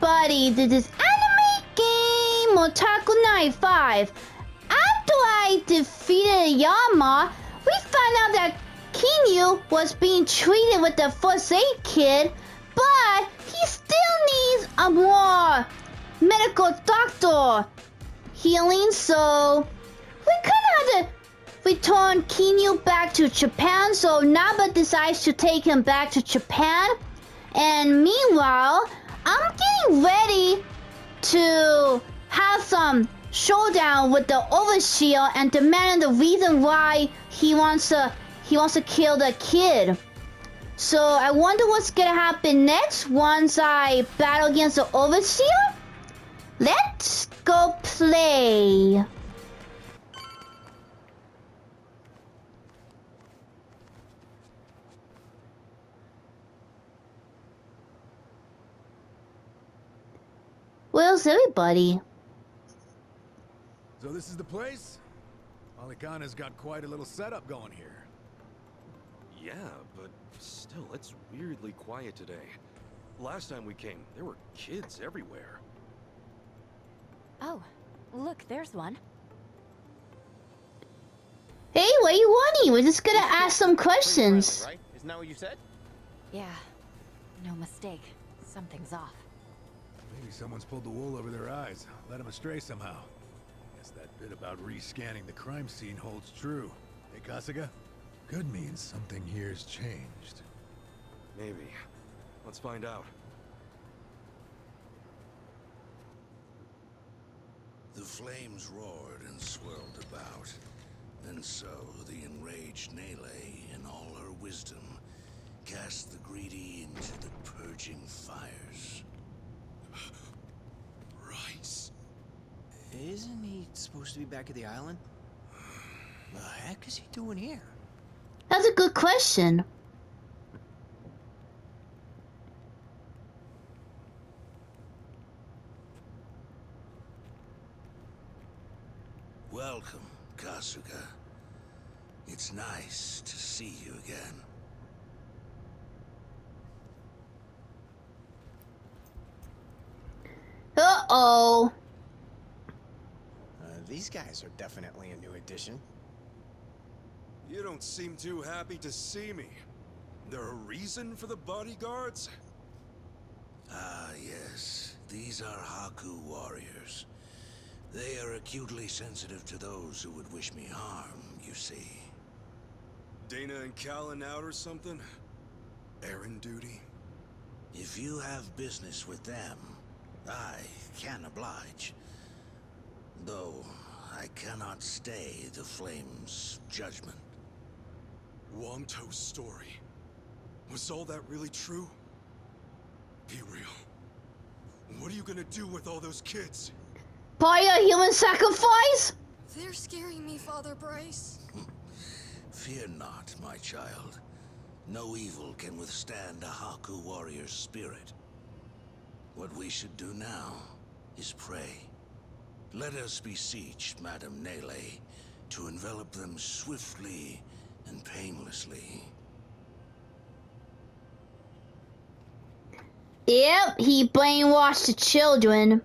everybody to this anime game Otaku Night 5. After I defeated Yama, we found out that KIRYU was being treated with the first aid kit, but he still needs a more medical doctor healing, so we kinda had to return KIRYU back to Japan, so Naba decides to take him back to Japan. And meanwhile, I'm getting ready to have some showdown with the Overseer and demand the reason why he wants to kill the kid. So I wonder what's gonna happen next once I battle against the Overseer. Let's go play. Where's everybody? So this is the place? Alicana's got quite a little setup going here. Yeah, but still, it's weirdly quiet today. Last time we came, there were kids everywhere. Oh, look, there's one. Hey, what you wanting? We're just gonna ask some questions. Right? Isn't that what you said? Yeah, no mistake. Something's off. Maybe someone's pulled the wool over their eyes, led them astray somehow. Guess that bit about re-scanning the crime scene holds true. Hey, Kasuga? Could mean something here's changed. Maybe. Let's find out. The flames roared and swirled about. And so the enraged Nele, in all her wisdom, cast the greedy into the purging fires. Rice. Isn't he supposed to be back at the island? The heck is he doing here? That's a good question. Welcome, Kasuga. It's nice to see you again. Uh-oh. These guys are definitely a new addition. You don't seem too happy to see me. There a reason for the bodyguards? Ah, yes. These are Haku warriors. They are acutely sensitive to those who would wish me harm, you see. Dana and Callan out or something? Errand duty? If you have business with them, I can oblige. Though, I cannot stay the Flame's judgment. Wongto's story. Was all that really true? Be real. What are you gonna do with all those kids? By a human sacrifice? They're scaring me, Father Bryce. Fear not, my child. No evil can withstand a Haku warrior's spirit. What we should do now is pray. Let us beseech Madame Nele to envelop them swiftly and painlessly. Yep, he brainwashed the children.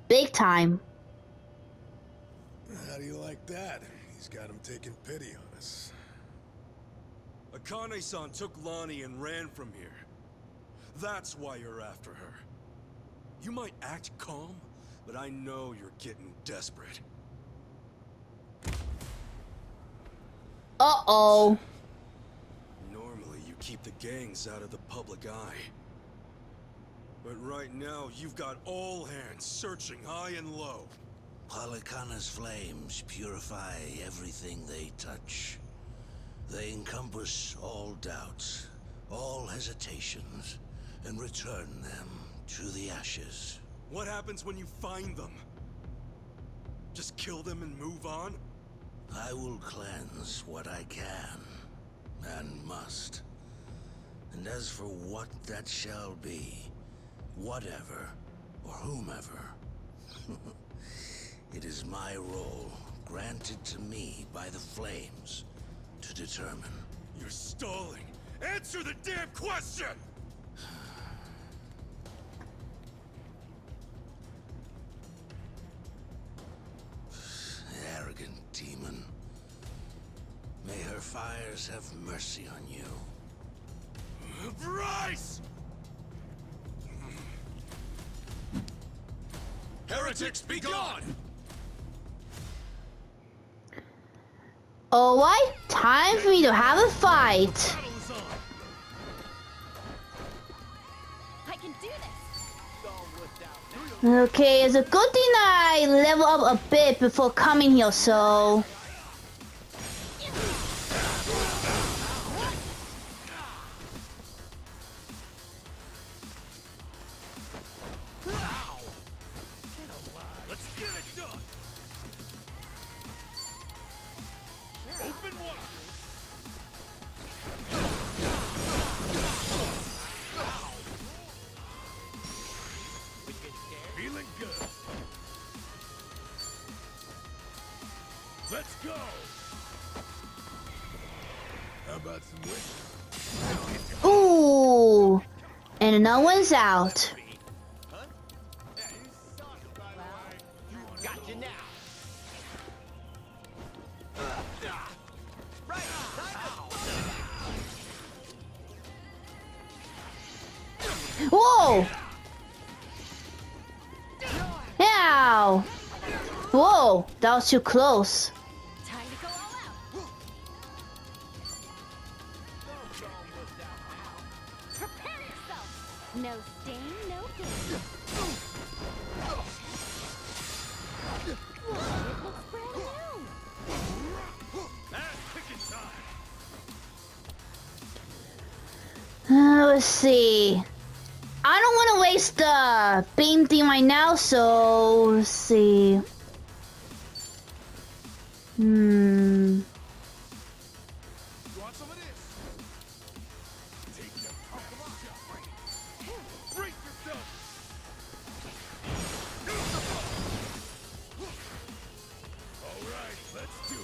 Big time. How do you like that? He's got him taking pity on us. Akane-san took Lonnie and ran from here. That's why you're after her. You might act calm, but I know you're getting desperate. Uh-oh. Normally, you keep the gangs out of the public eye. But right now, you've got all hands searching high and low. Palikana's flames purify everything they touch. They encompass all doubts, all hesitations, and return them to the ashes. What happens when you find them? Just kill them and move on? I will cleanse what I can, and must. And as for what that shall be, whatever, or whomever, it is my role, granted to me by the Flames, to determine. You're stalling! Answer the damn question! her fires have mercy on you. Bryce! Heretics, be gone! Alright, time for me to have a fight. Battle is on. I can do this! Okay, it's a good thing I level up a bit before coming here, so... Let's get it done. Open wide. Feeling good. Let's go. How about some whiskey? Ooh! And another one's out. Gotcha now. Whoa! Ow! Whoa, that was too close. Time to go all out! Prepare yourself! No stain, no gain. It looks brand new! Picking time. Let's see. I don't want to waste the beam thing right now, so let's see. You want some of this? Take your shot. Brace yourself. All right, let's do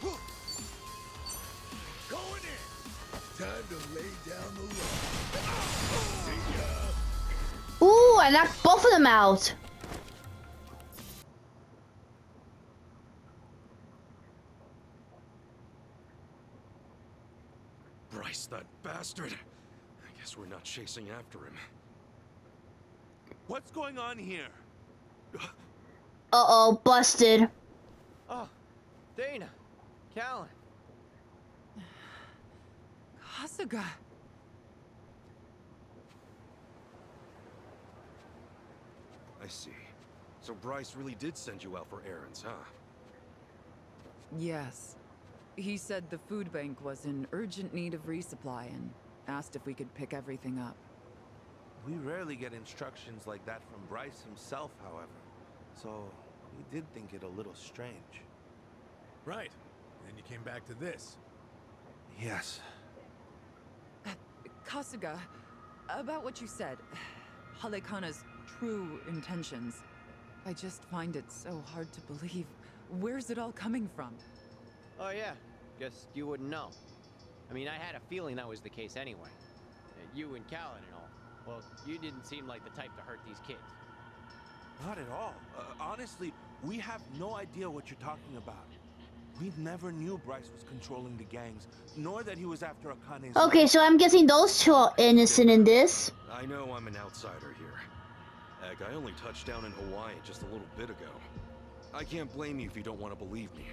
it. Going in. Time to lay down the law. See ya. Ooh, I knocked both of them out. Bryce, that bastard. I guess we're not chasing after him. What's going on here? Uh-oh, busted. Oh, Dana, Callan. Kasuga. I see. So Bryce really did send you out for errands, huh? Yes. He said the food bank was in urgent need of resupply and asked if we could pick everything up. We rarely get instructions like that from Bryce himself, however. So, we did think it a little strange. Right. And you came back to this. Yes. Kasuga, about what you said, Halekana's true intentions. I just find it so hard to believe. Where's it all coming from? Oh yeah, guess you wouldn't know. I mean, I had a feeling that was the case anyway. You and Callan and all. Well, you didn't seem like the type to hurt these kids. Not at all. Honestly, we have no idea what you're talking about. We never knew Bryce was controlling the gangs, nor that he was after Akane's Okay, so I'm guessing those two are innocent in this. I know I'm an outsider here. Heck, I only touched down in Hawaii just a little bit ago. I can't blame you if you don't want to believe me.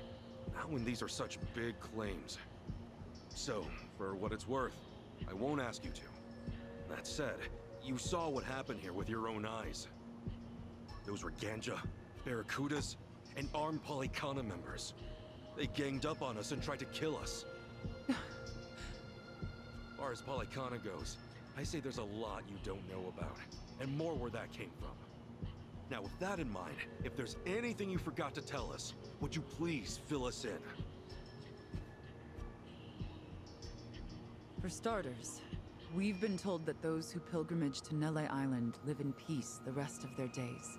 Not when these are such big claims. So, for what it's worth, I won't ask you to. That said, you saw what happened here with your own eyes. Those were Ganja, Barracudas, and armed Polycana members. They ganged up on us and tried to kill us. As far as Polycana goes, I say there's a lot you don't know about, and more where that came from. Now, with that in mind, if there's anything you forgot to tell us, would you please fill us in? For starters, we've been told that those who pilgrimage to Nele Island live in peace the rest of their days.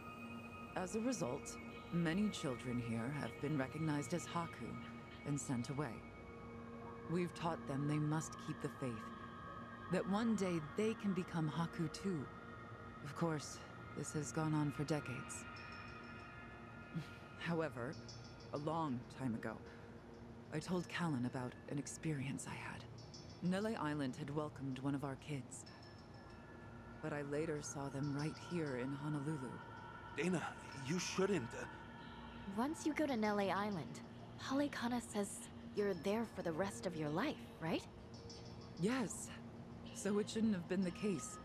As a result, many children here have been recognized as Haku and sent away. We've taught them they must keep the faith, that one day they can become Haku too. Of course, this has gone on for decades. However, a long time ago, I told Callan about an experience I had. Nele Island had welcomed one of our kids. But I later saw them right here in Honolulu. Dana, you shouldn't. Once you go to Nele Island, Halekana says you're there for the rest of your life, right? Yes, so it shouldn't have been the case.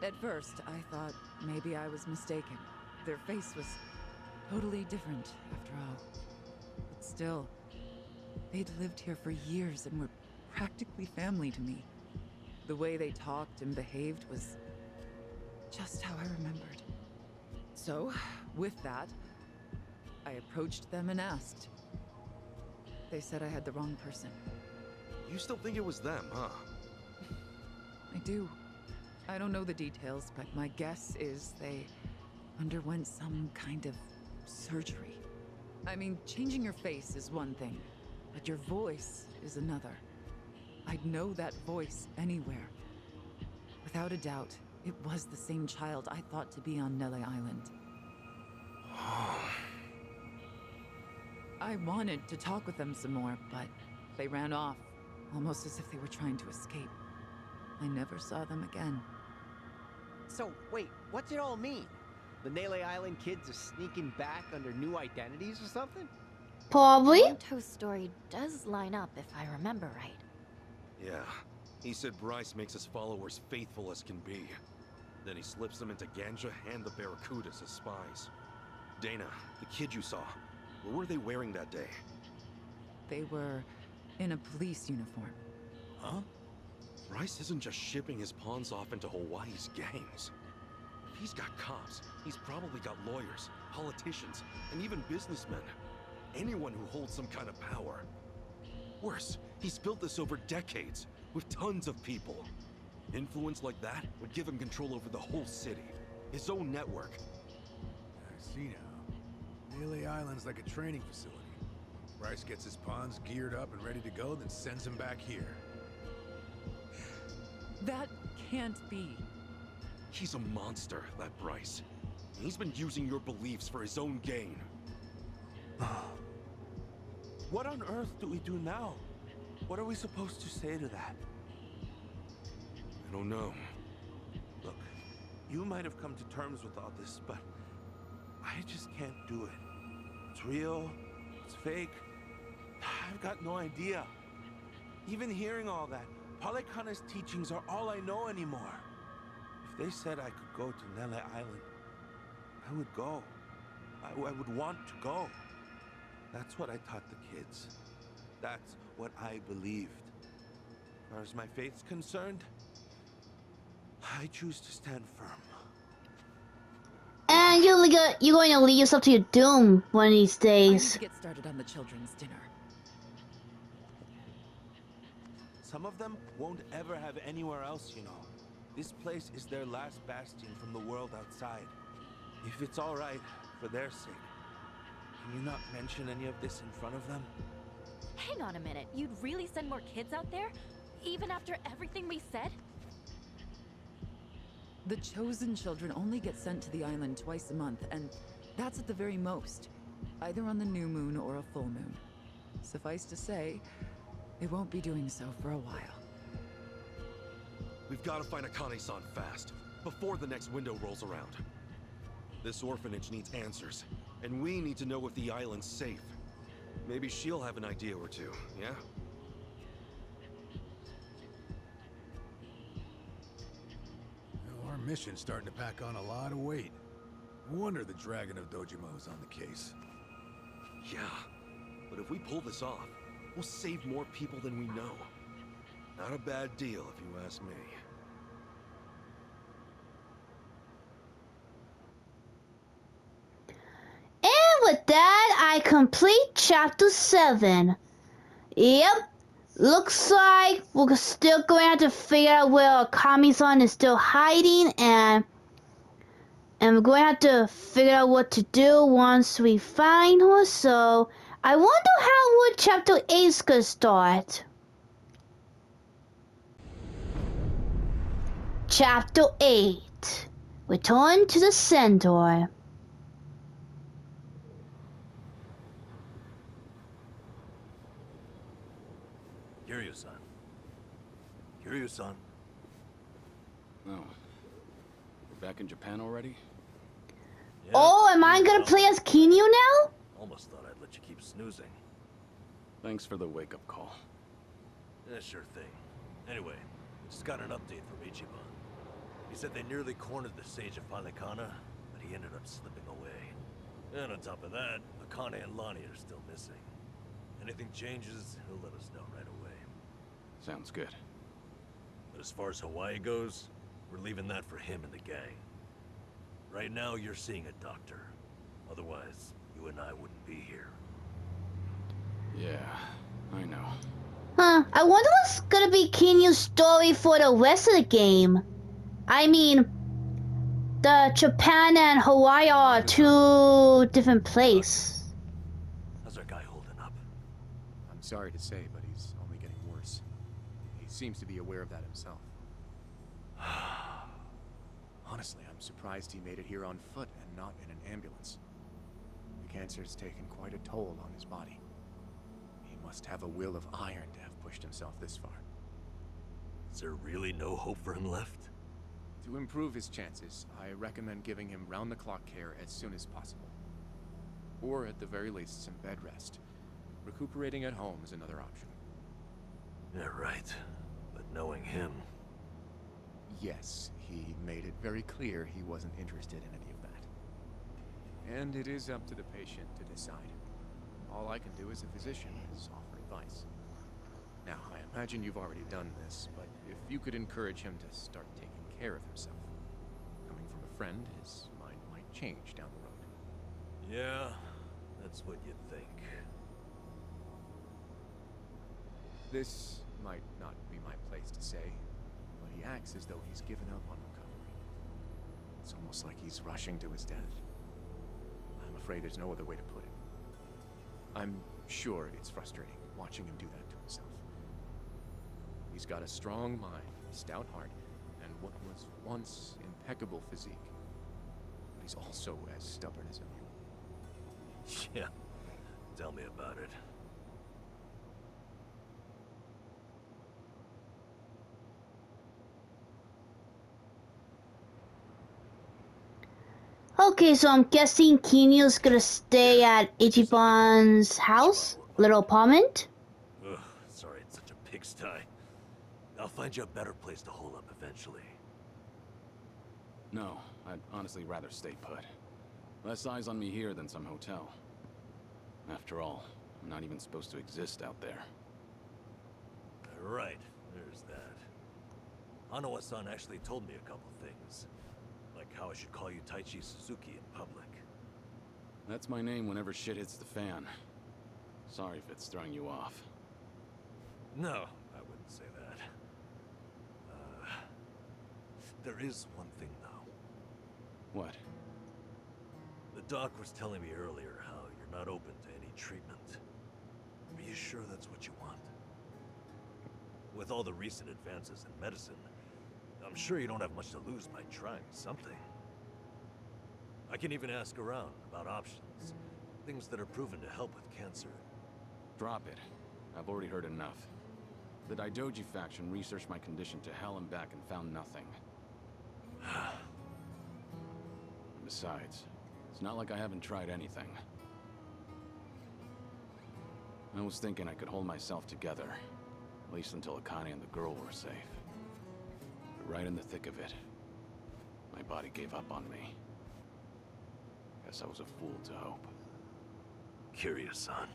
At first, I thought maybe I was mistaken. Their face was totally different, after all. But still, they'd lived here for years and were practically family to me. The way they talked and behaved was just how I remembered. So, with that, I approached them and asked. They said I had the wrong person. You still think it was them, huh? I do. I don't know the details, but my guess is they underwent some kind of surgery. I mean, changing your face is one thing, but your voice is another. I'd know that voice anywhere. Without a doubt, it was the same child I thought to be on Nele Island. I wanted to talk with them some more, but they ran off, almost as if they were trying to escape. I never saw them again. So, wait, what's it all mean? The Nele Island kids are sneaking back under new identities or something? Probably. To's story does line up if I remember right. Yeah. He said Bryce makes his followers faithful as can be. Then he slips them into Ganja and the Barracudas as spies. Dana, the kid you saw, what were they wearing that day? They were in a police uniform. Huh? Bryce isn't just shipping his pawns off into Hawaii's gangs. If he's got cops, he's probably got lawyers, politicians, and even businessmen. Anyone who holds some kind of power. Worse, he's built this over decades, with tons of people. Influence like that would give him control over the whole city, his own network. I see now. Nele Island's like a training facility. Bryce gets his pawns geared up and ready to go, then sends him back here. That can't be. He's a monster, that Bryce. He's been using your beliefs for his own gain. What on earth do we do now? What are we supposed to say to that? I don't know. Look, you might have come to terms with all this, but I just can't do it. It's real, it's fake. I've got no idea. Even hearing all that, Palekana's teachings are all I know anymore. If they said I could go to Nele Island, I would go. I would want to go. That's what I taught the kids. That's what I believed. As far as my faith's concerned, I choose to stand firm. And you're going to lead yourself to your doom one of these I need days. to get started on the children's dinner. Some of them won't ever have anywhere else, you know. This place is their last bastion from the world outside. If it's all right, for their sake, can you not mention any of this in front of them? Hang on a minute, you'd really send more kids out there? Even after everything we said? The chosen children only get sent to the island twice a month, and that's at the very most. Either on the new moon or a full moon. Suffice to say, they won't be doing so for a while. We've got to find Akane-san fast, before the next window rolls around. This orphanage needs answers, and we need to know if the island's safe. Maybe she'll have an idea or two, yeah? Well, our mission's starting to pack on a lot of weight. No wonder the Dragon of Dojima's on the case. Yeah, but if we pull this off, we'll save more people than we know. Not a bad deal, if you ask me. And with that, I complete chapter 7. Yep. Looks like we're still going to have to figure out where Kami-san is still hiding, and we're going to have to figure out what to do once we find her. So I wonder how would chapter 8 gonna start. Chapter 8. Return to the Centaur. KIRYU-san. KIRYU-san. Oh. We're back in Japan already? Yeah, Oh, am I gonna well, play as KIRYU now? almost thought I'd let you keep snoozing. Thanks for the wake-up call. Yeah, sure thing. Anyway, just got an update from Ichiban. He said they nearly cornered the Sage of Palikana, but he ended up slipping away. And on top of that, Akane and Lonnie are still missing. Anything changes, he'll let us know right away. Sounds good. But as far as Hawaii goes, we're leaving that for him and the gang. Right now, you're seeing a doctor. Otherwise, you and I wouldn't be here. Yeah, I know. Huh, I wonder what's gonna be KIRYU's story for the rest of the game. I mean, the Japan and Hawaii are two different places. How's our guy holding up? I'm sorry to say, but he's only getting worse. He seems to be aware of that himself. Honestly, I'm surprised he made it here on foot and not in an ambulance. The cancer's taken quite a toll on his body. He must have a will of iron to have pushed himself this far. Is there really no hope for him left? To improve his chances, I recommend giving him round-the-clock care as soon as possible. Or at the very least, some bed rest. Recuperating at home is another option. Yeah, right. But knowing him... Yes, he made it very clear he wasn't interested in any of that. And it is up to the patient to decide. All I can do as a physician is offer advice. Now, I imagine you've already done this, but if you could encourage him to start taking care of himself. Coming from a friend, his mind might change down the road. Yeah, that's what you'd think. This might not be my place to say, but he acts as though he's given up on recovery. It's almost like he's rushing to his death. I'm afraid there's no other way to put it. I'm sure it's frustrating watching him do that to himself. He's got a strong mind, a stout heart, and what was once impeccable physique. But he's also as stubborn as a mule. Yeah, tell me about it. Okay, so I'm guessing KIRYU's gonna stay at Ichiban's house? Little apartment? Ugh, sorry, it's such a pigsty. I'll find you a better place to hole up eventually. No, I'd honestly rather stay put. Less eyes on me here than some hotel. After all, I'm not even supposed to exist out there. Right, there's that. Hanawa-san actually told me a couple things. Like how I should call you Taichi Suzuki in public. That's my name whenever shit hits the fan. Sorry if it's throwing you off. No, I wouldn't say that. There is one thing, though. What? The doc was telling me earlier how you're not open to any treatment. Are you sure that's what you want? With all the recent advances in medicine, I'm sure you don't have much to lose by trying something. I can even ask around about options. Things that are proven to help with cancer. Drop it. I've already heard enough. The Daidoji faction researched my condition to hell and back and found nothing. Besides, it's not like I haven't tried anything. I was thinking I could hold myself together, at least until Akane and the girl were safe. But right in the thick of it, my body gave up on me. Guess I was a fool to hope. KIRYU-san.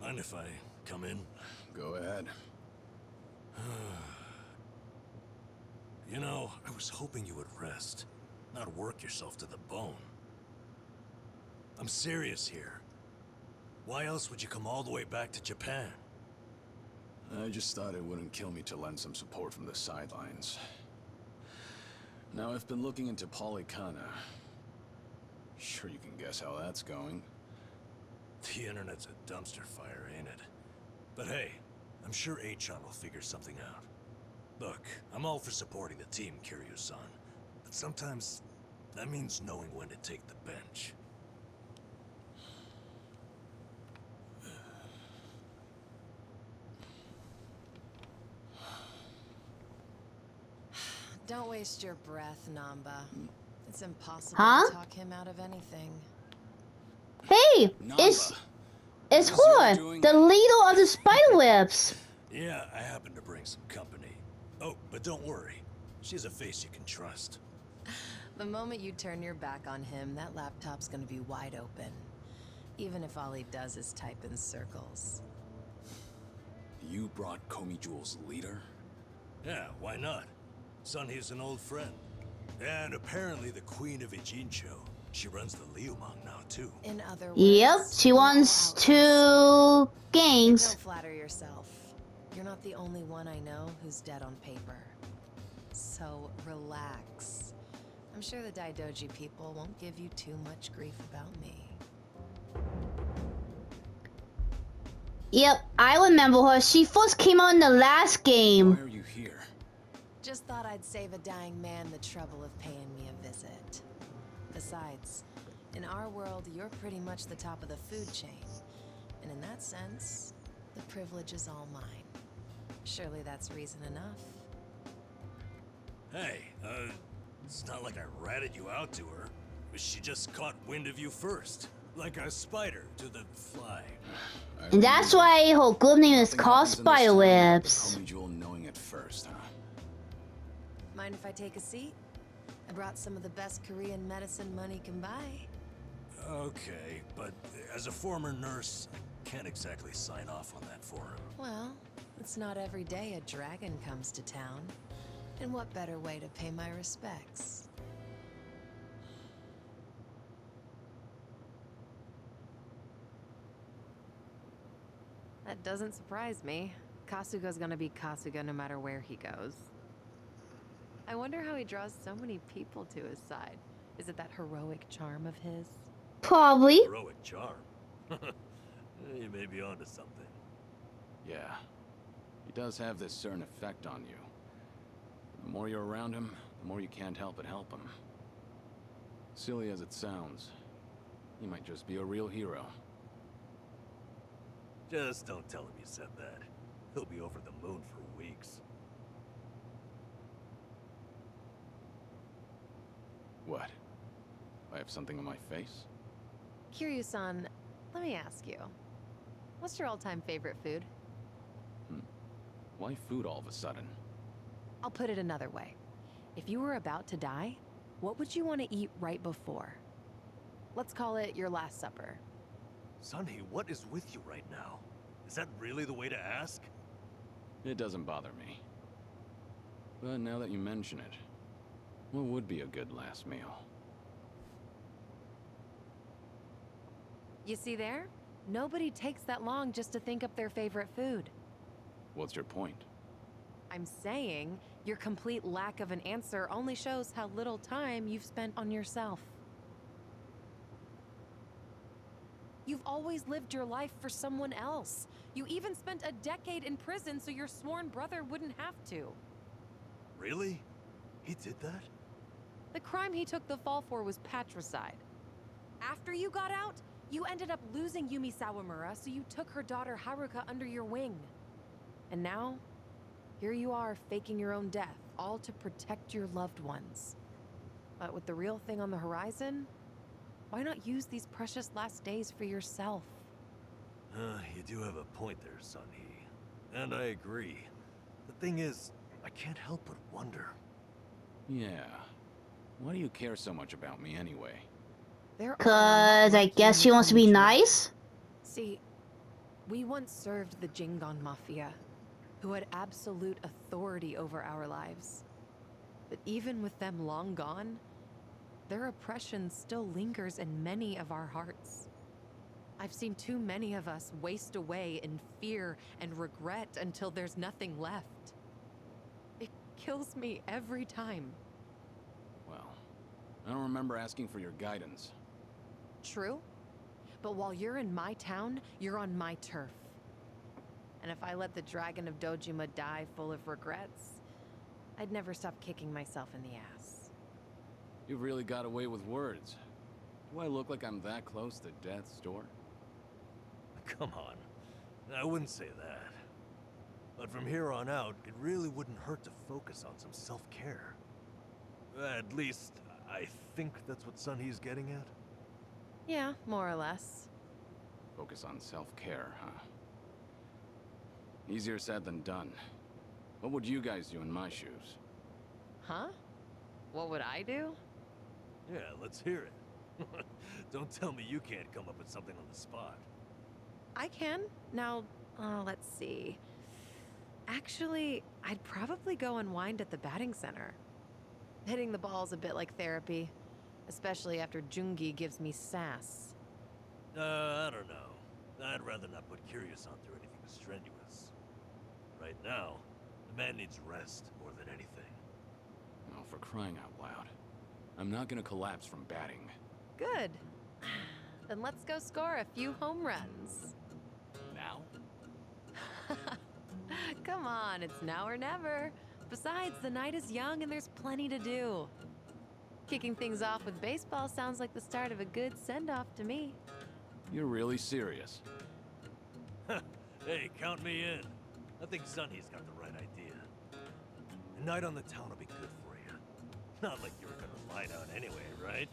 Mind if I come in? Go ahead. You know, I was hoping you would rest, not work yourself to the bone. I'm serious here. Why else would you come all the way back to Japan? I just thought it wouldn't kill me to lend some support from the sidelines. Now I've been looking into Palikana. Sure you can guess how that's going. The internet's a dumpster fire, ain't it? But hey, I'm sure Achan will figure something out. Look, I'm all for supporting the team, KIRYU-san. But sometimes, that means knowing when to take the bench. Don't waste your breath, Namba. It's impossible Huh? to talk him out of anything. Hey, it's Horn, the leader of the Spiderwebs. Yeah, I happen to bring some company. Oh, but don't worry. She's a face you can trust. The moment you turn your back on him, that laptop's gonna be wide open. Even if all he does is type in circles. You brought Komi Jewel's leader? Yeah, why not? Sunhee's an old friend. And apparently the Queen of Ijincho. She runs the Liumang now, too. In other words, Yep, she wants two gangs. Don't flatter yourself. You're not the only one I know who's dead on paper. So relax. I'm sure the Daidoji people won't give you too much grief about me. Yep, I remember her. She first came on the last game. Why are you here? Just thought I'd save a dying man the trouble of paying me a visit. Besides, in our world, you're pretty much the top of the food chain. And in that sense, the privilege is all mine. Surely that's reason enough. Hey, it's not like I ratted you out to her. She just caught wind of you first. Like a spider to the fly. And that's why her group name is called Spiderwebs. Komi Jewel knowing it first, huh? Mind if I take a seat? I brought some of the best Korean medicine money can buy. Okay, but as a former nurse, I can't exactly sign off on that for him. Well, it's not every day a dragon comes to town. And what better way to pay my respects? That doesn't surprise me. Kasuga's gonna be Kasuga no matter where he goes. I wonder how he draws so many people to his side. Is it that heroic charm of his? Probably. Heroic charm? You may be onto something. Yeah. He does have this certain effect on you. The more you're around him, the more you can't help but help him. Silly as it sounds, he might just be a real hero. Just don't tell him you said that. He'll be over the moon for weeks. What? I have something on my face? Kiryu-san, let me ask you. What's your all-time favorite food? Why food all of a sudden? I'll put it another way. If you were about to die, what would you want to eat right before? Let's call it your last supper. Sunhee, what is with you right now? Is that really the way to ask? It doesn't bother me. But now that you mention it, what would be a good last meal? You see there? Nobody takes that long just to think up their favorite food. What's your point? I'm saying your complete lack of an answer only shows how little time you've spent on yourself. You've always lived your life for someone else. You even spent a decade in prison so your sworn brother wouldn't have to. Really? He did that? The crime he took the fall for was patricide. After you got out, you ended up losing Yumi Sawamura, so you took her daughter Haruka under your wing. And now, here you are faking your own death, all to protect your loved ones. But with the real thing on the horizon, why not use these precious last days for yourself? You do have a point there, Sunhee. And I agree. The thing is, I can't help but wonder. Yeah. Why do you care so much about me anyway? Cause I guess she wants to be nice? See, we once served the Jingon Mafia, who had absolute authority over our lives. But even with them long gone, their oppression still lingers in many of our hearts. I've seen too many of us waste away in fear and regret until there's nothing left. It kills me every time. Well, I don't remember asking for your guidance. True. But while you're in my town, you're on my turf. And if I let the Dragon of Dojima die full of regrets, I'd never stop kicking myself in the ass. You've really got away with words. Do I look like I'm that close to death's door? Come on. I wouldn't say that. But from here on out, it really wouldn't hurt to focus on some self-care. At least, I think that's what Sunhee's getting at. Yeah, more or less. Focus on self-care, huh? Easier said than done. What would you guys do in my shoes? Huh? What would I do? Yeah, let's hear it. Don't tell me you can't come up with something on the spot. I can. Now, let's see. Actually, I'd probably go unwind at the batting center. Hitting the ball's a bit like therapy, especially after Jungi gives me sass. I don't know. I'd rather not put KIRYU on through anything strenuous. Right now, the man needs rest more than anything. Oh, for crying out loud. I'm not gonna collapse from batting. Good. Then let's go score a few home runs. Now? Come on, it's now or never. Besides, the night is young and there's plenty to do. Kicking things off with baseball sounds like the start of a good send-off to me. You're really serious? Hey, count me in. I think Sunny's got the right idea. A night on the town will be good for you. Not like you were gonna lie down anyway, right?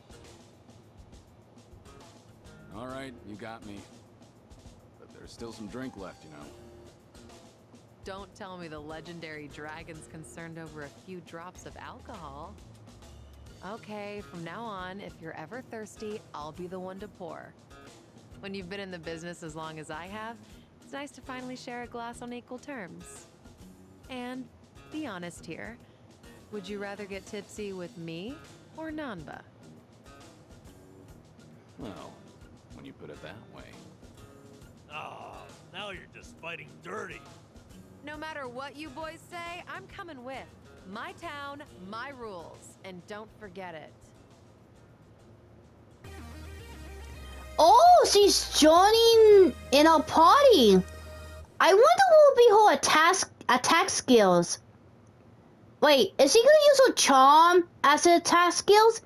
All right, you got me. But there's still some drink left, you know. Don't tell me the legendary dragon's concerned over a few drops of alcohol. Okay, from now on, if you're ever thirsty, I'll be the one to pour. When you've been in the business as long as I have, it's nice to finally share a glass on equal terms. And be honest here, would you rather get tipsy with me or Nanba? Well, when you put it that way. Oh, now you're just fighting dirty. No matter what you boys say, I'm coming with. My town, my rules, and don't forget it. Oh, she's joining in our party. I wonder what will be her attack skills. Wait, is she gonna use her charm as her attack skills?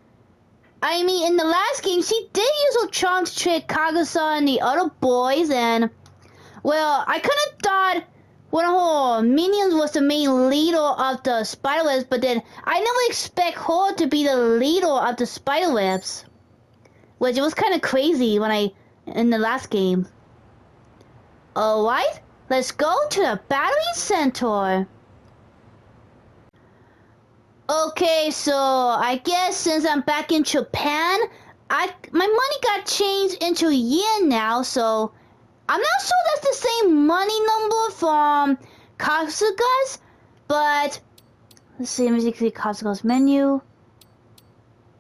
I mean, in the last game, she did use her charm to trick Kagusa and the other boys, and well, I kind of thought one of her minions was the main leader of the spiderwebs, but then I never expect her to be the leader of the spiderwebs. Which was kind of crazy in the last game. Alright, let's go to the battery center. Okay, so I guess since I'm back in Japan, my money got changed into yen now, so I'm not sure that's the same money number from Kasuga's, but let's see, let me see Kasuga's menu.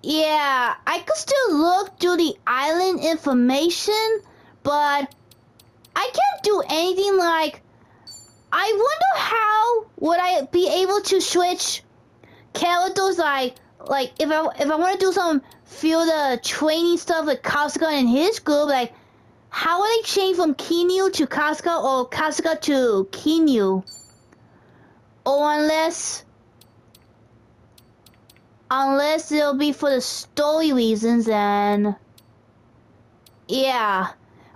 Yeah, I could still look through the island information, but I can't do anything like, I wonder how would I be able to switch characters like if I want to do some field training stuff with Kasuga and his group, like how would I change from KIRYU to Kasuga or Kasuga to KIRYU? Or unless it'll be for the story reasons, and yeah,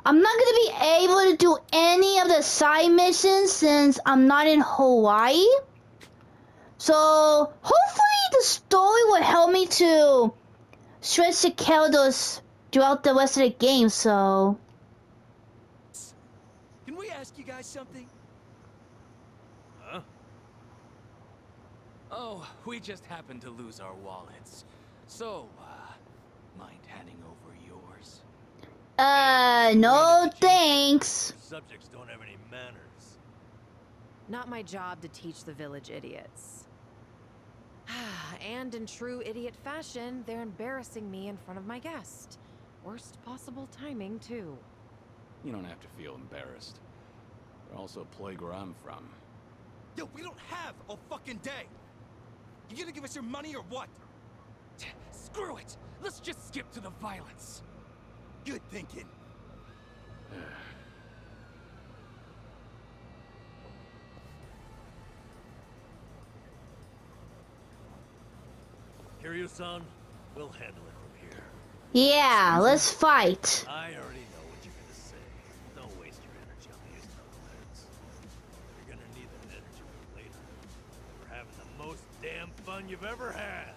I'm not gonna be able to do any of the side missions since I'm not in Hawaii. So hopefully the story will help me to stretch the characters throughout the rest of the game. So can we ask you guys something? Huh? Oh, we just happened to lose our wallets. So, mind handing over yours? no thanks. Subjects don't have any manners. Not my job to teach the village idiots. And in true idiot fashion, they're embarrassing me in front of my guest. Worst possible timing, too. You don't have to feel embarrassed. They're also a place where I'm from. Yo, we don't have a fucking day! You gonna give us your money or what? Screw it! Let's just skip to the violence. Good thinking. KIRYU-san, we'll handle it from here. Yeah, let's fight. I already know what you're gonna say. Don't waste your energy on these knuckleheads. You're gonna need that energy for later. We're having the most damn fun you've ever had.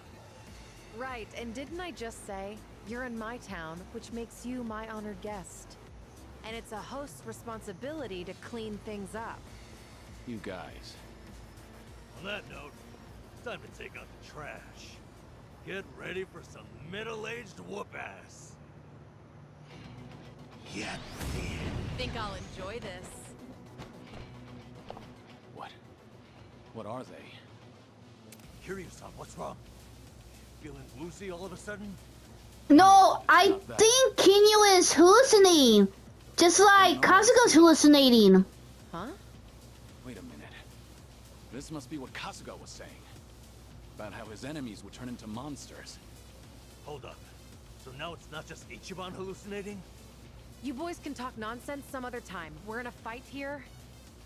Right, and didn't I just say, you're in my town, which makes you my honored guest. And it's a host's responsibility to clean things up. You guys. On that note, it's time to take out the trash. Get ready for some middle-aged whoop-ass. Yet Think I'll enjoy this. What? What are they? KIRYU-san, what's wrong? Feeling woozy all of a sudden? No, I think KIRYU is hallucinating. Just like Kasuga's hallucinating. Huh? Wait a minute. This must be what Kasuga was saying. About how his enemies would turn into monsters. Hold up. So now it's not just Ichiban hallucinating? You boys can talk nonsense some other time. We're in a fight here.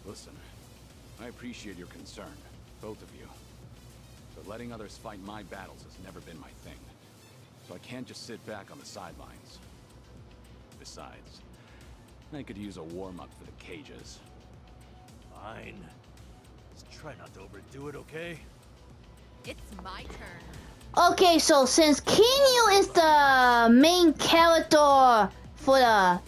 Listen, I appreciate your concern, both of you. But letting others fight my battles has never been my thing. So I can't just sit back on the sidelines. Besides, I could use a warm-up for the cages. Fine. Just try not to overdo it, okay? It's my turn. Okay, so since KIRYU is the main character for the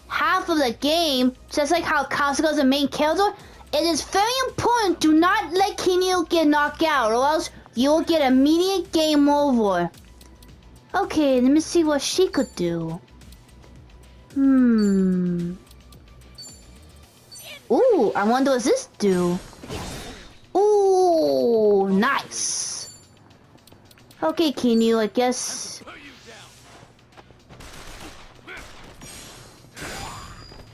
half of the game, just like how Kasuga is the main character, it is very important to not let KIRYU get knocked out, or else you will get immediate game over. Okay, let me see what she could do. Ooh, I wonder what this do. Ooh, nice. Okay, KIRYU, I guess.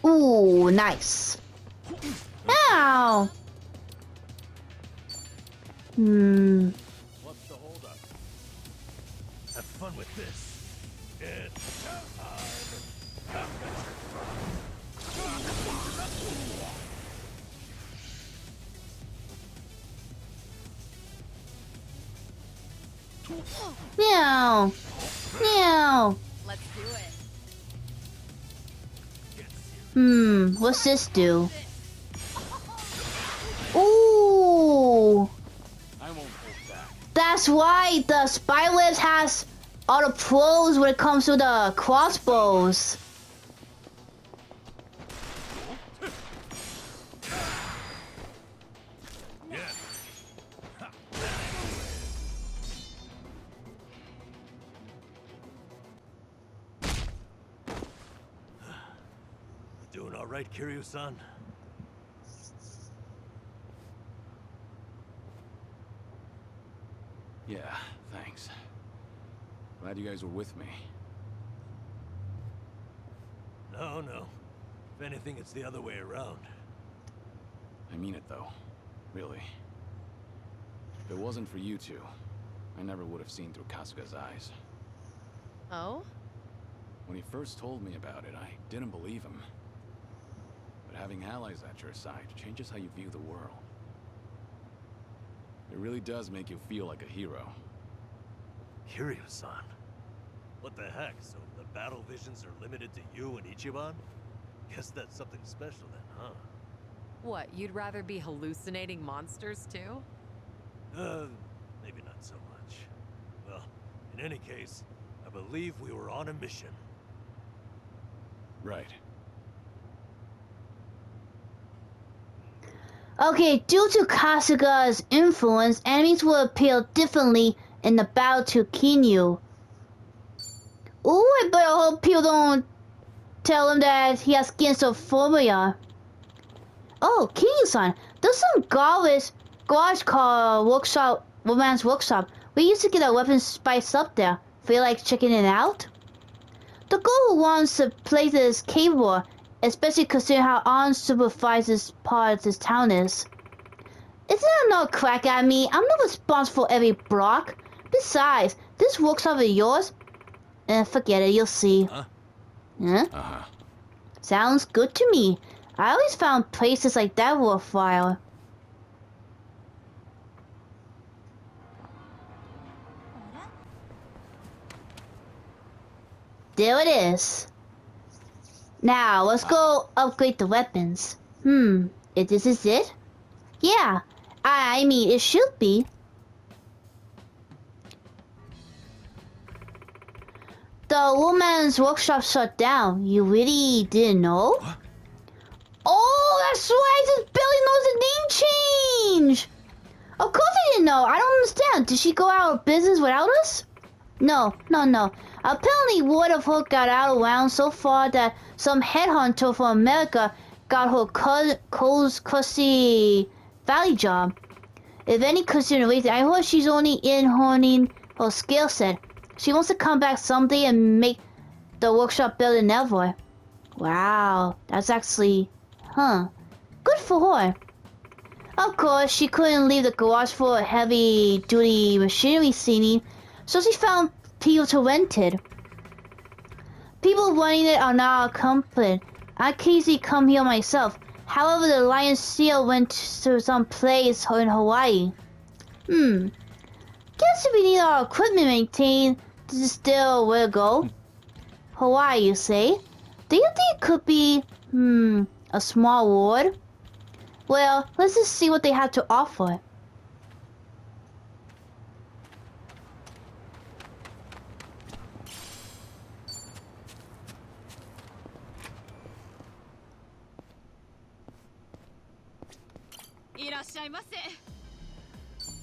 Ooh, nice. Ow. What's the holdup? Have fun with this. It's Meow. Meow. Let's do it. What's this do? Ooh. I won't hold back. That's why the Spywebs has all the pros when it comes to the crossbows. doing all right, KIRYU-san? Yeah, thanks. Glad you guys were with me. No, no. If anything, it's the other way around. I mean it though. Really. If it wasn't for you two, I never would have seen through Kasuga's eyes. Oh? When he first told me about it, I didn't believe him. But having allies at your side changes how you view the world. It really does make you feel like a hero. KIRYU-san? What the heck? So the battle visions are limited to you and Ichiban? Guess that's something special then, huh? What, you'd rather be hallucinating monsters too? Maybe not so much. Well, in any case, I believe we were on a mission. Right. Okay, due to Kasuga's influence, enemies will appear differently in the battle to KIRYU. Ooh, I better hope people don't tell him that he has schizophrenia. Oh, KIRYU-san, there's some garage car workshop, romance workshop. We used to get our weapons spiced up there. Feel like checking it out? The girl who wants to play this capable, especially considering how unsupervised part of this town is. Isn't that no crack at me? I'm not responsible for every block. Besides, this workshop is yours. Forget it, you'll see. Huh? Huh? Uh-huh. Sounds good to me. I always found places like that worthwhile. There it is. Now, let's go upgrade the weapons. If this is it? Yeah, I mean, it should be. The woman's workshop shut down. You really didn't know? What? Oh, that's right! This Billy knows the name change! Of course I didn't know. I don't understand. Did she go out of business without us? No. Apparently word of her got out around so far that some headhunter from America got her Crusty Valley job. If any consideration, I heard she's only in honing her skill set. She wants to come back someday and make the workshop better than ever. Wow, that's actually, good for her. Of course, she couldn't leave the garage for a heavy-duty machinery scene, so she found people to rent it. People running it are now competent. I can easily come here myself. However, the lion's seal went to some place in Hawaii. Guess if we need our equipment maintained, this is still where to go. Hawaii, you say? Do you think it could be, a small ward? Well, let's just see what they have to offer.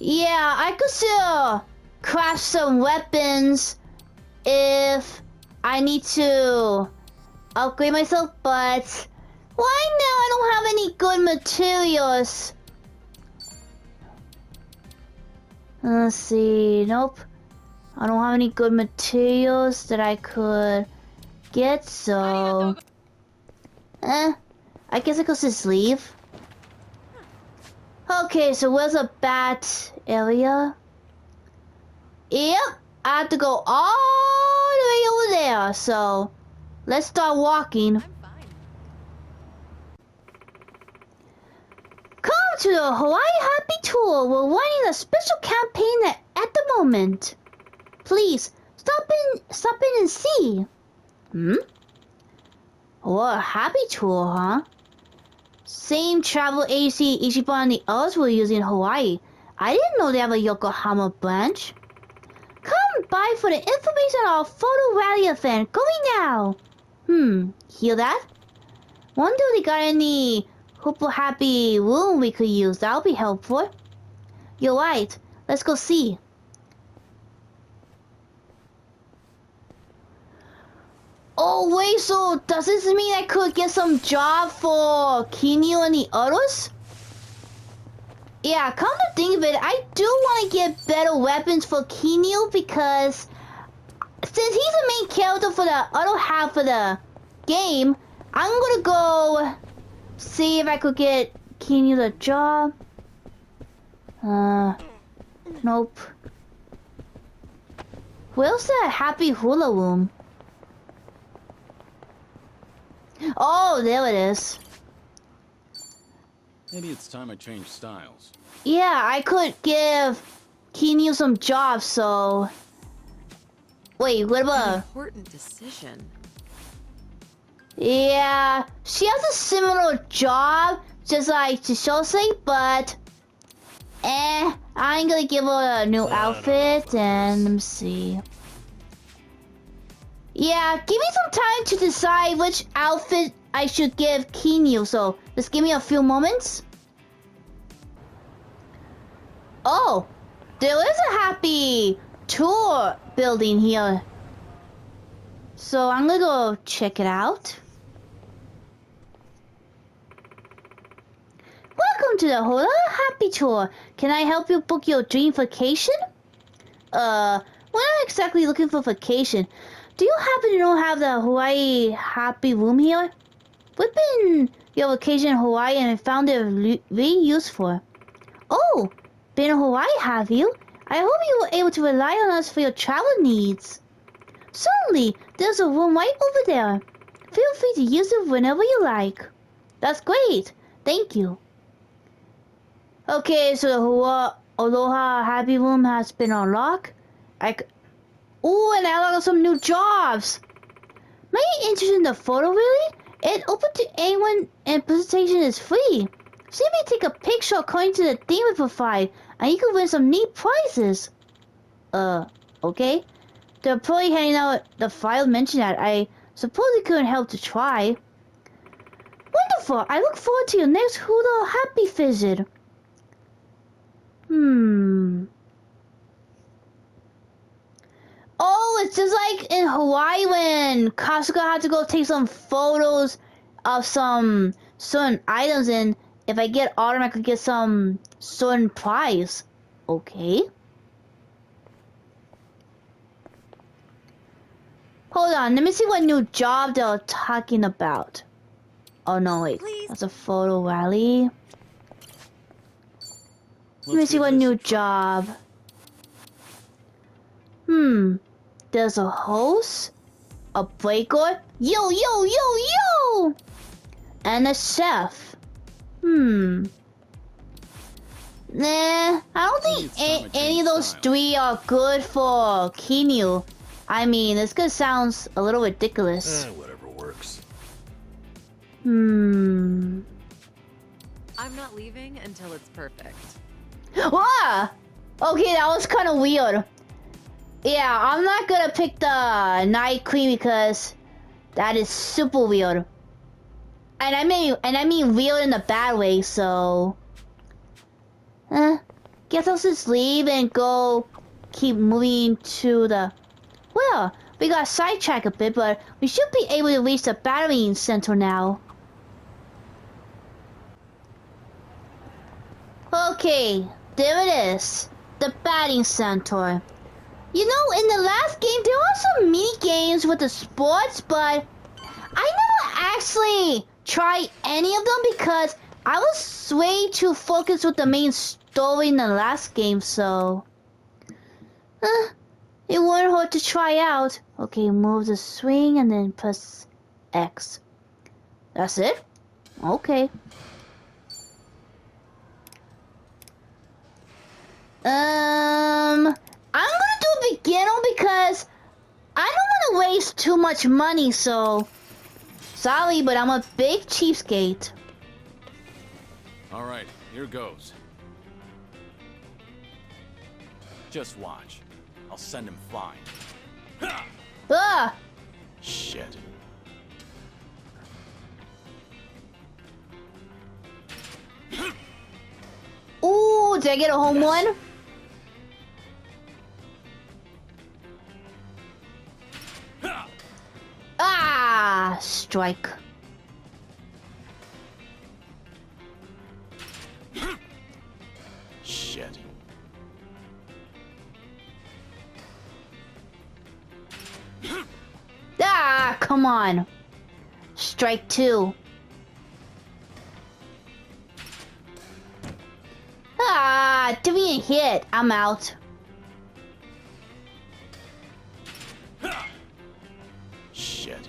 Yeah, I could still craft some weapons if I need to upgrade myself, but right now I don't have any good materials. Let's see, nope. I don't have any good materials that I could get, so... I guess I could just leave. Okay, so where's the bat area? Yep, I have to go all the way over there, so let's start walking. Come to the Hawaii Happy Tour. We're running a special campaign at the moment. Please, stop in and see. What, a happy tour, huh? Same travel agency Ichiban and the others were using in Hawaii. I didn't know they have a Yokohama branch. Come by for the information on our photo rally event. Going now. Hear that? Wonder if they got any Hoople Happy room we could use. That'll be helpful. You're right. Let's go see. Oh wait, so does this mean I could get some job for KIRYU and the others? Yeah, come to think of it, I do want to get better weapons for KIRYU because since he's the main character for the other half of the game, I'm gonna go see if I could get KIRYU the job. Nope. Where's the Happy Hula Room? Oh, there it is. Maybe it's time I change styles. Yeah, I could give KIRYU some jobs, so... Wait, what about... An important decision. Yeah, she has a similar job, just like Chishose, but... I'm gonna give her a new outfit, and let me see... Yeah, give me some time to decide which outfit I should give KIRYU, so just give me a few moments. Oh, there is a Happy Tour building here. So I'm gonna go check it out. Welcome to the Hula Happy Tour. Can I help you book your dream vacation? We're not exactly looking for vacation. Do you happen to have the Hawaii Happy Room here? We've been your vacation in Hawaii and found it really useful. Oh, been in Hawaii, have you? I hope you were able to rely on us for your travel needs. Certainly, there's a room right over there. Feel free to use it whenever you like. That's great. Thank you. Okay, so the Aloha Happy Room has been unlocked. Ooh, and I got some new jobs. May you interested in the photo, really? It's open to anyone and presentation is free. Simply take a picture according to the theme we provide, and you can win some neat prizes. Okay. The employee handing out the file mentioned that. I suppose it couldn't help to try. Wonderful! I look forward to your next Hula Happy visit. Oh, it's just like in Hawaii when Kasuga had to go take some photos of some certain items, and if I get automatically get some certain prize. Okay. Hold on, let me see what new job they're talking about. Oh no, wait. Please. That's a photo rally. Let me see what new job. There's a host, a breaker, yo, and a chef. Nah, I don't think any of those three are good for KIRYU. I mean, this guy sounds a little ridiculous. Whatever works. I'm not leaving until it's perfect. Wow! Okay, that was kind of weird. Yeah, I'm not gonna pick the night queen because that is super weird. And I mean weird in a bad way, so guess I'll just leave and go keep moving to the well, we got sidetracked a bit, but we should be able to reach the battering center now. Okay, there it is. The batting center. You know, in the last game, there were some mini games with the sports, but I never actually tried any of them because I was way too focused with the main story in the last game, so it wouldn't hurt to try out. Okay, move the swing and then press X. That's it? Okay. I'm gonna do beginner because I don't want to waste too much money, so sorry, but I'm a big cheapskate. All right, here goes. Just watch. I'll send him flying. Ah! Shit. Ooh, did I get a home run? Ah, strike. Shit. Ah, come on. Strike two. Ah, didn't hit. I'm out. Shit.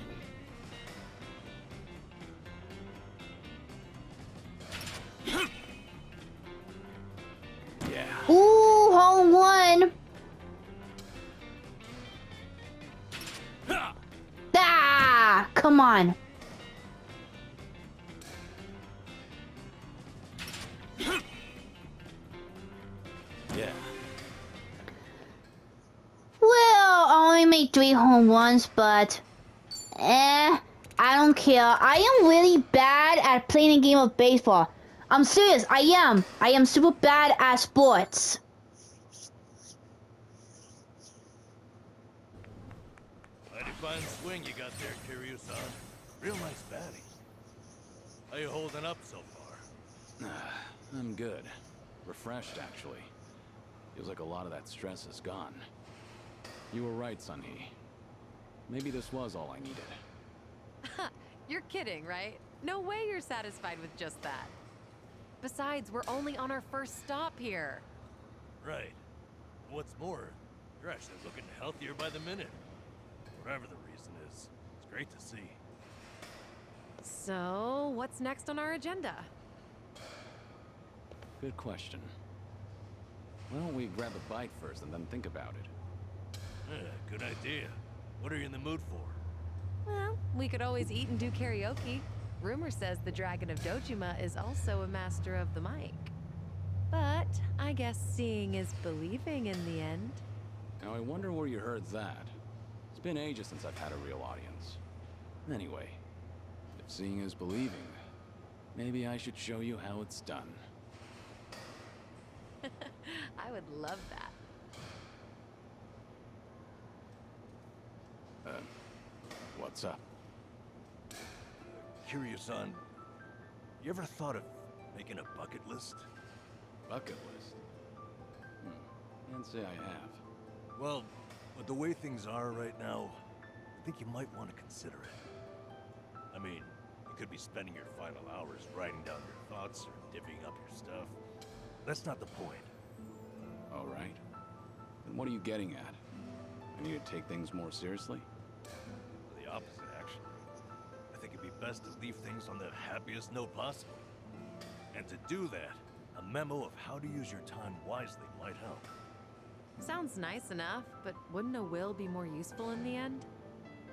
Yeah. Ooh, home run. Ah, come on. Yeah. Well, I only made 3 home runs, but I don't care. I am really bad at playing a game of baseball. I'm serious, I am. I am super bad at sports. Mighty fine swing you got there, KIRYU-san. Real nice batting. How you holding up so far? I'm good. Refreshed, actually. Feels like a lot of that stress is gone. You were right, Sunhee. Maybe this was all I needed. You're kidding, right? No way you're satisfied with just that. Besides, we're only on our first stop here. Right. What's more, you're actually looking healthier by the minute. Whatever the reason is, it's great to see. So, what's next on our agenda? Good question. Why don't we grab a bite first and then think about it? Yeah, good idea. What are you in the mood for? Well, we could always eat and do karaoke. Rumor says the Dragon of Dojima is also a master of the mic. But I guess seeing is believing in the end. Now I wonder where you heard that. It's been ages since I've had a real audience. Anyway, if seeing is believing, maybe I should show you how it's done. I would love that. What's up? KIRYU-san, you ever thought of making a bucket list? Bucket list? Can't say I have. Well, with the way things are right now, I think you might want to consider it. I mean, you could be spending your final hours writing down your thoughts or divvying up your stuff. That's not the point. All right. Then what are you getting at? I need to take things more seriously? The opposite, actually. I think it'd be best to leave things on the happiest note possible. And to do that, a memo of how to use your time wisely might help. Sounds nice enough, but wouldn't a will be more useful in the end?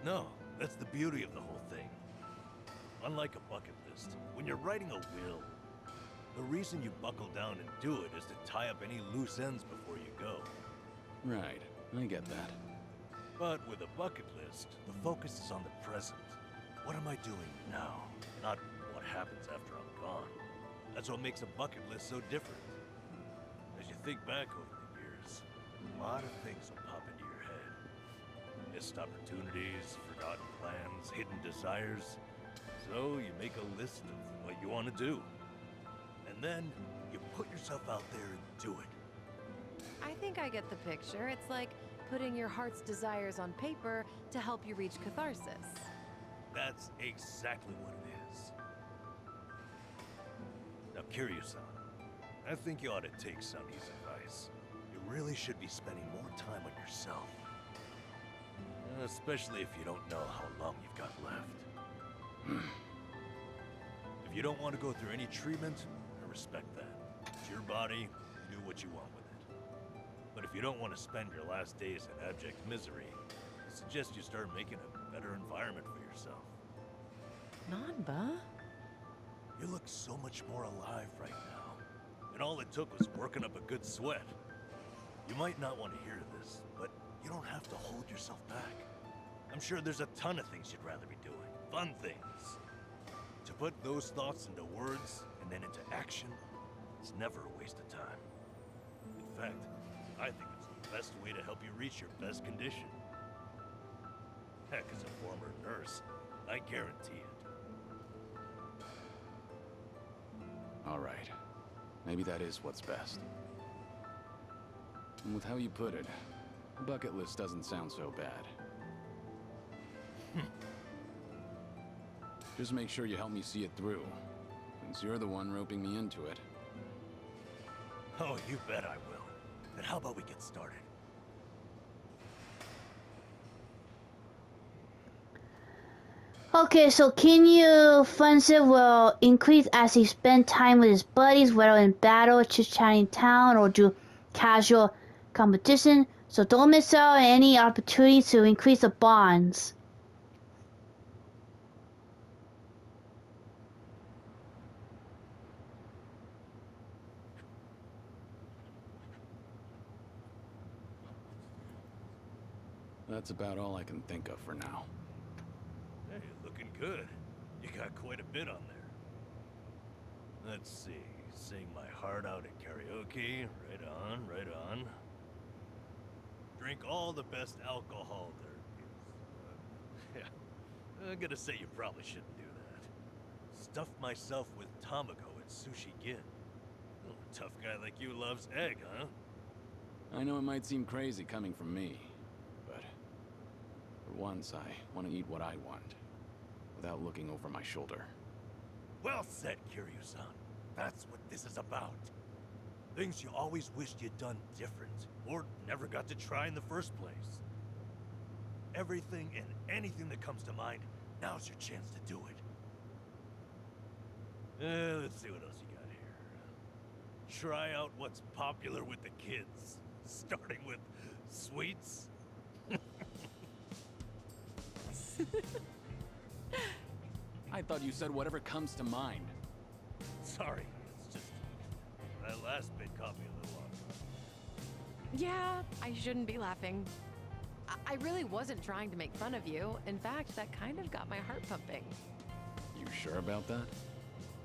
No, that's the beauty of the whole thing. Unlike a bucket list, when you're writing a will, the reason you buckle down and do it is to tie up any loose ends before you go. Right, I get that. But with a bucket list, the focus is on the present. What am I doing now? Not what happens after I'm gone. That's what makes a bucket list so different. As you think back over the years, a lot of things will pop into your head. Missed opportunities, forgotten plans, hidden desires. So you make a list of what you want to do. And then you put yourself out there and do it. I think I get the picture. It's like putting your heart's desires on paper to help you reach catharsis. That's exactly what it is. Now, KIRYU-san, I think you ought to take Sunny's advice. You really should be spending more time on yourself. Especially if you don't know how long you've got left. If you don't want to go through any treatment, I respect that. It's your body, you do what you want with it. But if you don't want to spend your last days in abject misery, I suggest you start making a better environment for yourself. Nanba? You look so much more alive right now. And all it took was working up a good sweat. You might not want to hear this, but you don't have to hold yourself back. I'm sure there's a ton of things you'd rather be doing. Fun things. To put those thoughts into words and then into action is never a waste of time. In fact, I think it's the best way to help you reach your best condition. Heck, as a former nurse, I guarantee it. All right. Maybe that is what's best. And with how you put it, a bucket list doesn't sound so bad. Just make sure you help me see it through, since you're the one roping me into it. Oh, you bet I will. Then how about we get started? Okay, so KIRYU Funset will increase as he spends time with his buddies, whether in battle, chit-chatting town, or do casual competition. So don't miss out on any opportunities to increase the bonds. That's about all I can think of for now. Hey, looking good. You got quite a bit on there. Let's see. Sing my heart out at karaoke. Right on, right on. Drink all the best alcohol there is. Yeah, I'm gonna say you probably shouldn't do that. Stuff myself with tamago at Sushi Gin. Oh, a tough guy like you loves egg, huh? I know it might seem crazy coming from me, but for once I want to eat what I want, without looking over my shoulder. Well said, KIRYU-san. That's what this is about. Things you always wished you'd done different, or never got to try in the first place. Everything and anything that comes to mind, now's your chance to do it. Let's see what else you got here. Try out what's popular with the kids, starting with sweets. I thought you said whatever comes to mind. Sorry, it's just that last bit caught me a little off. Yeah, I shouldn't be laughing. I really wasn't trying to make fun of you. In fact, that kind of got my heart pumping. You sure about that?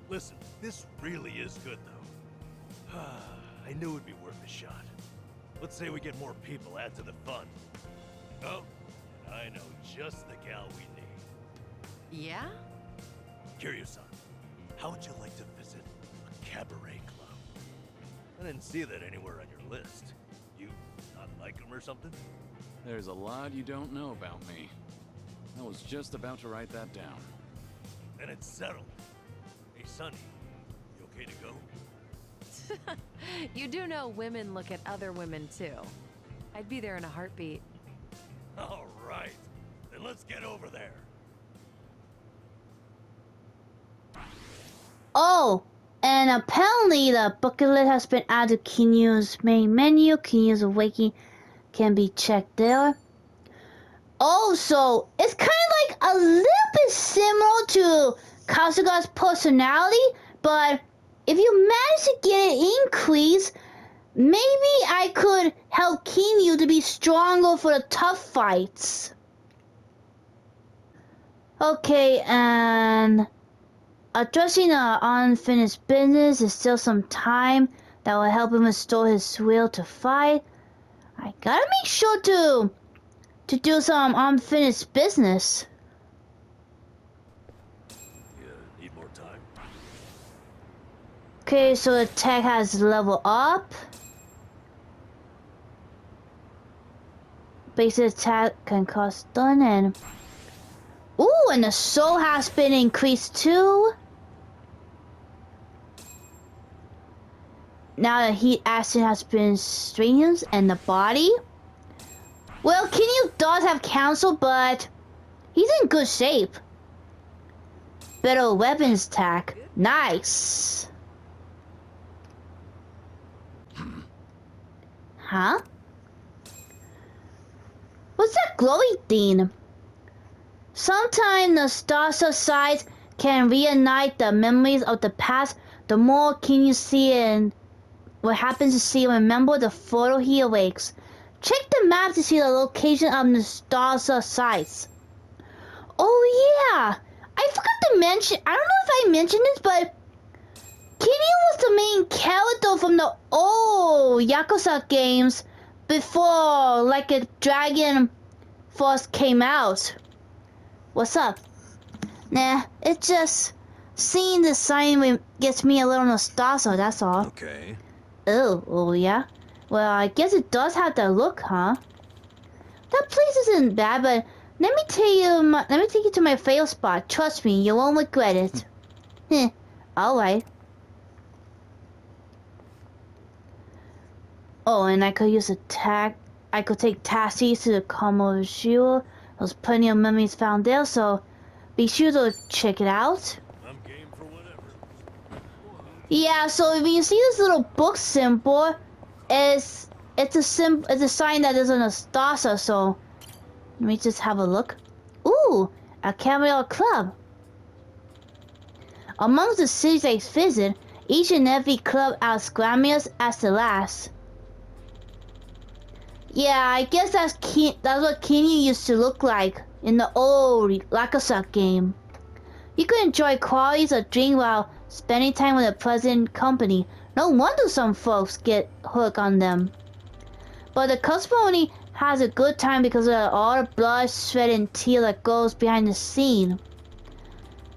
Listen, this really is good, though. I knew it'd be worth a shot. Let's say we get more people, add to the fun. Oh, and I know just the gal we need. Yeah? KIRYU-san, how would you like to visit a cabaret club? I didn't see that anywhere on your list. You not like them or something? There's a lot you don't know about me. I was just about to write that down. Then it's settled. Hey, Sonny, you okay to go? You do know women look at other women, too. I'd be there in a heartbeat. All right, then let's get over there. Oh, and apparently the bucket list has been added to KIRYU's main menu. KIRYU's Awakening can be checked there. Oh, so it's kind of like a little bit similar to Kasuga's personality, but if you manage to get an increase, maybe I could help KIRYU to be stronger for the tough fights. Okay, and addressing the unfinished business is still some time that will help him restore his will to fight. I gotta make sure to do some unfinished business. You need more time. Okay, so the tech has leveled up. Basic attack can cost stun and... Ooh, and the soul has been increased too. Now the heat acid has been strengthened and the body. Well, KIRYU does have counsel, but he's in good shape. Better weapons attack. Nice. Huh? What's that glowy thing? Sometimes the stars sides can reunite the memories of the past. The more KIRYU see and what happens to see and remember the photo he awakes. Check the map to see the location of the stars sites. Oh yeah! I forgot to mention, I don't know if I mentioned this, but KIRYU was the main character from the old Yakuza games before Like a Dragon first came out. What's up? Nah, it's just seeing the sign gets me a little nostalgia, that's all. Okay. Oh yeah? Well, I guess it does have that look, huh? That place isn't bad, but let me take you to my favorite spot. Trust me, you won't regret it. Heh, alright. Oh, and I could use I could take taxis to the Kamoshiro. There's plenty of memories found there, so be sure to check it out. I'm game for whatever. Yeah, so if you see this little book symbol, it's a sign that there's a nostalgia, so let me just have a look. Ooh, a cameo club. Amongst the cities I visit, each and every club as glamorous as the last. Yeah, I guess that's what KIRYU used to look like in the old Yakuza game. You could enjoy qualities of drink while spending time with a pleasant company. No wonder some folks get hooked on them. But the customer only has a good time because of all the blood, sweat, and tears that goes behind the scene.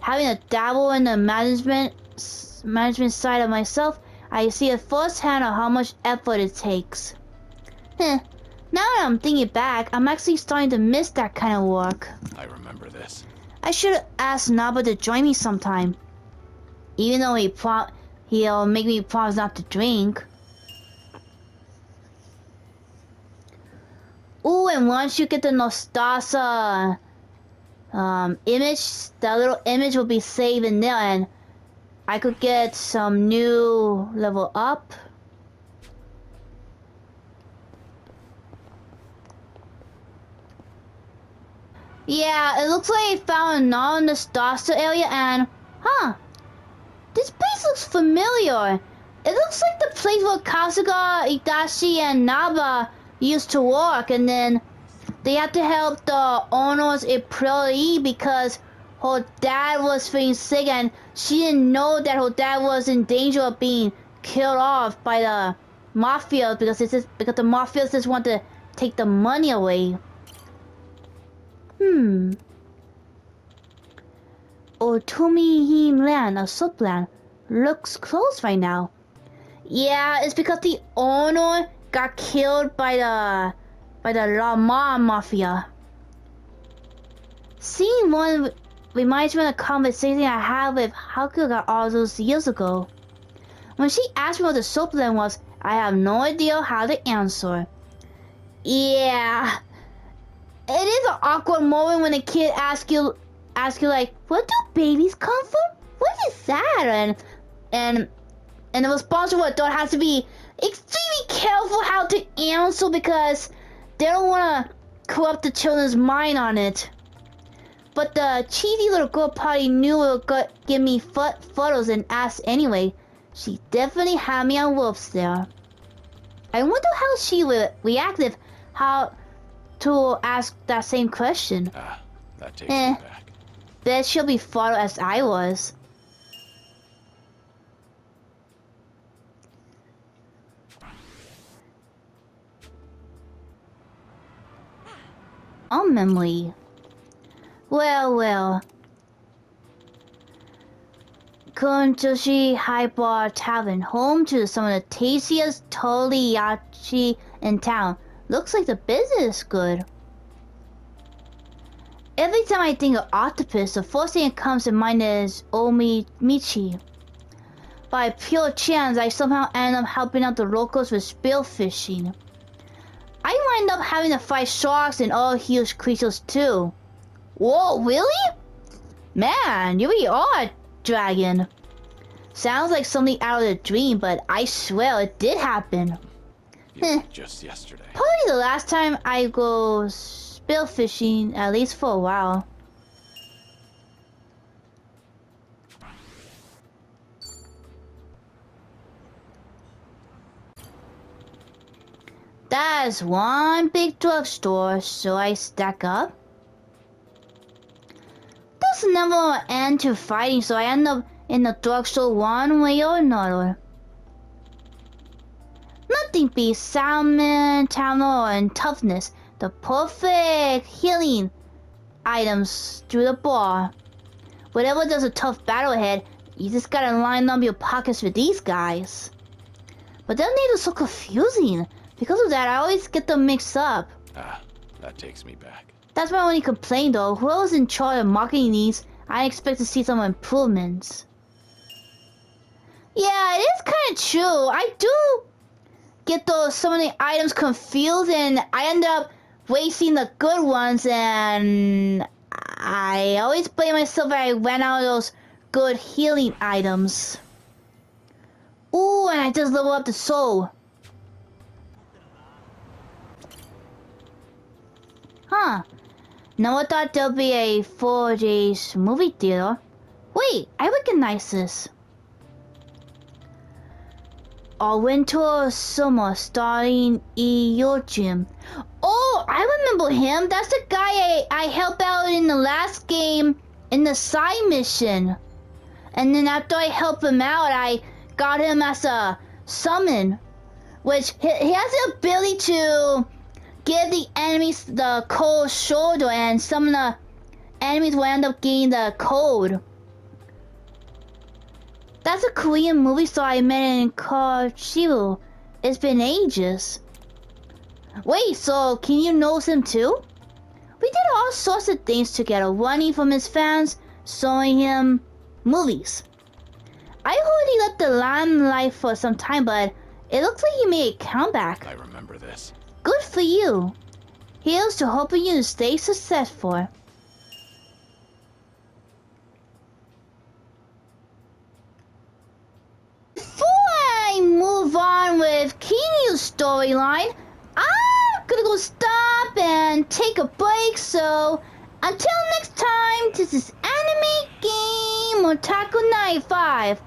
Having a dabble in the management side of myself, I see at first hand of how much effort it takes. Now that I'm thinking back, I'm actually starting to miss that kind of work. I remember this. I should have asked Naba to join me sometime. Even though he'll make me promise not to drink. Ooh, and once you get the nostalgia image, that little image will be saved in there, and I could get some new level up. Yeah, it looks like I found another Nostasta area and... Huh. This place looks familiar. It looks like the place where Kasuga, Itachi, and Naba used to work, and then they had to help the owners employee because her dad was feeling sick and she didn't know that her dad was in danger of being killed off by the mafia because the mafias just want to take the money away. Otumi land, a subland, looks closed right now. Yeah, it's because the owner got killed by the Lama Mafia. Seeing one reminds me of a conversation I had with Hakuga all those years ago. When she asked me what the subland was, I have no idea how to answer. Yeah, it is an awkward moment when a kid asks you like, where do babies come from? What is that? And the responsible adult has to be extremely careful how to answer because they don't want to corrupt the children's mind on it. But the cheesy little girl probably knew it would give me photos and asked anyway. She definitely had me on wolves there. I wonder how she would react if how to ask that same question. That takes me back. Bet she'll be followed as I was. Oh, memory. Well. Kuntoshi High Bar Tavern, home to some of the tastiest toriyaki in town. Looks like the business is good. Every time I think of octopus, the first thing that comes to mind is Omichi. By pure chance, I somehow end up helping out the locals with spearfishing. I wind up having to fight sharks and other huge creatures too. Whoa, really? Man, you really are a dragon. Sounds like something out of a dream, but I swear it did happen. Just yesterday. Probably the last time I go spearfishing, at least for a while. That's one big drugstore, so I stack up. There's never an end to fighting, so I end up in the drugstore one way or another. Nothing beats salmon, stamina, and toughness. The perfect healing items through the bar. Whatever does a tough battle ahead, you just gotta line up your pockets with these guys. But their names are so confusing. Because of that, I always get them mixed up. That takes me back. That's my only complaint though. Whoever's in charge of marketing these, I expect to see some improvements. Yeah, it is kind of true. I do get some of the items confused and I end up wasting the good ones, and I always blame myself if I ran out of those good healing items. Ooh, and I just leveled up the soul. Huh. Never thought there'd be a 4D's movie theater. Wait, I recognize this. All winter, summer, starring Gym. Oh, I remember him. That's the guy I helped out in the last game in the side mission. And then after I helped him out, I got him as a summon. Which, he has the ability to give the enemies the cold shoulder, and some of the enemies will end up getting the code. That's a Korean movie star I met in KIRYU. It's been ages. Wait, so KIRYU knows him too? We did all sorts of things together, running from his fans, showing him movies. I heard he left the limelight for some time, but it looks like he made a comeback. I remember this. Good for you. Here's to hoping you stay successful. KIRYU storyline, I'm gonna go stop and take a break, so until next time, this is Anime Game Otaku 95.